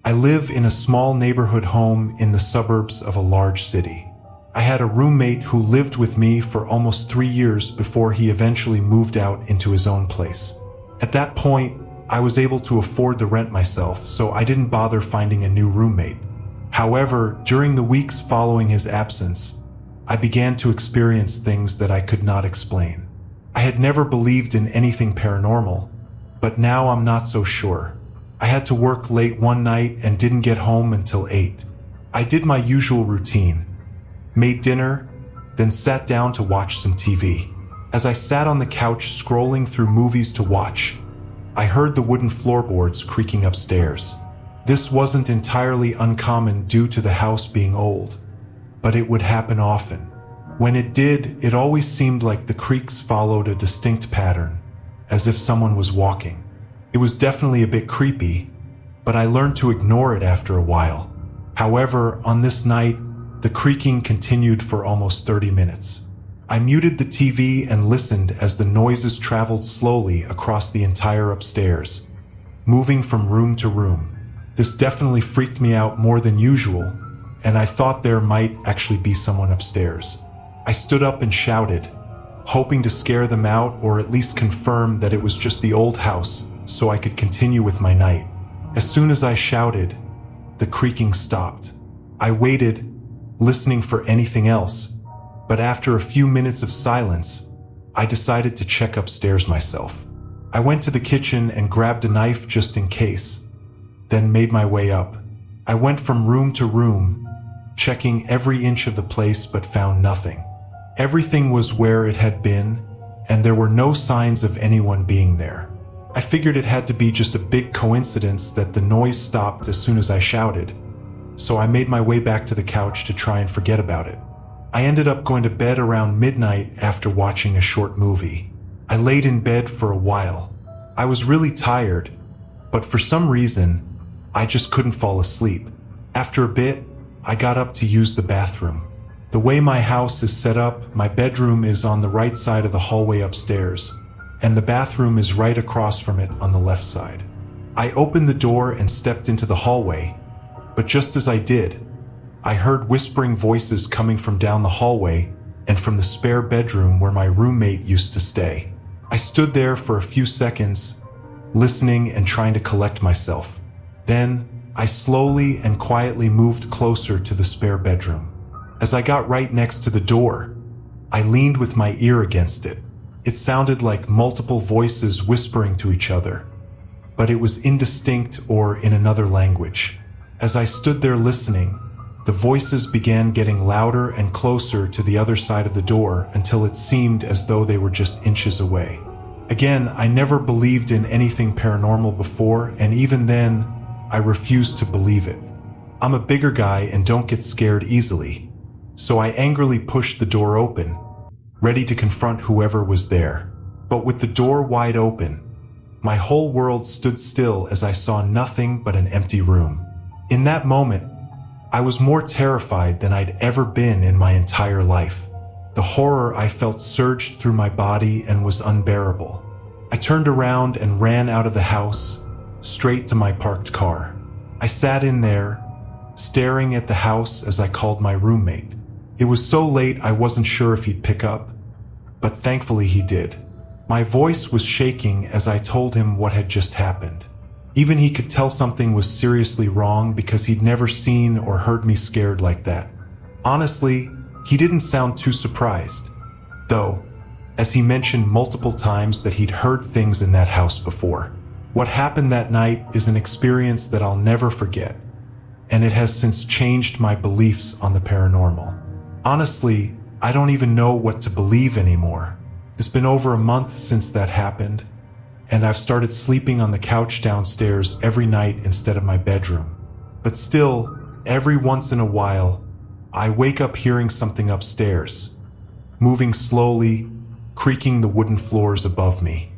I live in a small neighborhood home in the suburbs of a large city. I had a roommate who lived with me for almost 3 years before he eventually moved out into his own place. At that point, I was able to afford the rent myself, so I didn't bother finding a new roommate. However, during the weeks following his absence, I began to experience things that I could not explain. I had never believed in anything paranormal, but now I'm not so sure. I had to work late one night and didn't get home until 8. I did my usual routine, made dinner, then sat down to watch some TV. As I sat on the couch scrolling through movies to watch, I heard the wooden floorboards creaking upstairs. This wasn't entirely uncommon due to the house being old, but it would happen often. When it did, it always seemed like the creaks followed a distinct pattern, as if someone was walking. It was definitely a bit creepy, but I learned to ignore it after a while. However, on this night, the creaking continued for almost 30 minutes. I muted the TV and listened as the noises traveled slowly across the entire upstairs, moving from room to room. This definitely freaked me out more than usual, and I thought there might actually be someone upstairs. I stood up and shouted, hoping to scare them out or at least confirm that it was just the old house so I could continue with my night. As soon as I shouted, the creaking stopped. I waited, listening for anything else, but after a few minutes of silence, I decided to check upstairs myself. I went to the kitchen and grabbed a knife just in case, then made my way up. I went from room to room, checking every inch of the place but found nothing. Everything was where it had been, and there were no signs of anyone being there. I figured it had to be just a big coincidence that the noise stopped as soon as I shouted, so I made my way back to the couch to try and forget about it. I ended up going to bed around midnight after watching a short movie. I laid in bed for a while. I was really tired, but for some reason, I just couldn't fall asleep. After a bit, I got up to use the bathroom. The way my house is set up, my bedroom is on the right side of the hallway upstairs, and the bathroom is right across from it on the left side. I opened the door and stepped into the hallway, but just as I did, I heard whispering voices coming from down the hallway and from the spare bedroom where my roommate used to stay. I stood there for a few seconds, listening and trying to collect myself. Then, I slowly and quietly moved closer to the spare bedroom. As I got right next to the door, I leaned with my ear against it. It sounded like multiple voices whispering to each other, but it was indistinct or in another language. As I stood there listening, the voices began getting louder and closer to the other side of the door until it seemed as though they were just inches away. Again, I never believed in anything paranormal before, and even then, I refused to believe it. I'm a bigger guy and don't get scared easily, so I angrily pushed the door open, ready to confront whoever was there. But with the door wide open, my whole world stood still as I saw nothing but an empty room. In that moment, I was more terrified than I'd ever been in my entire life. The horror I felt surged through my body and was unbearable. I turned around and ran out of the house, straight to my parked car. I sat in there, staring at the house as I called my roommate. It was so late I wasn't sure if he'd pick up, but thankfully he did. My voice was shaking as I told him what had just happened. Even he could tell something was seriously wrong because he'd never seen or heard me scared like that. Honestly, he didn't sound too surprised, though, as he mentioned multiple times that he'd heard things in that house before. What happened that night is an experience that I'll never forget, and it has since changed my beliefs on the paranormal. Honestly, I don't even know what to believe anymore. It's been over a month since that happened, and I've started sleeping on the couch downstairs every night instead of my bedroom. But still, every once in a while, I wake up hearing something upstairs, moving slowly, creaking the wooden floors above me.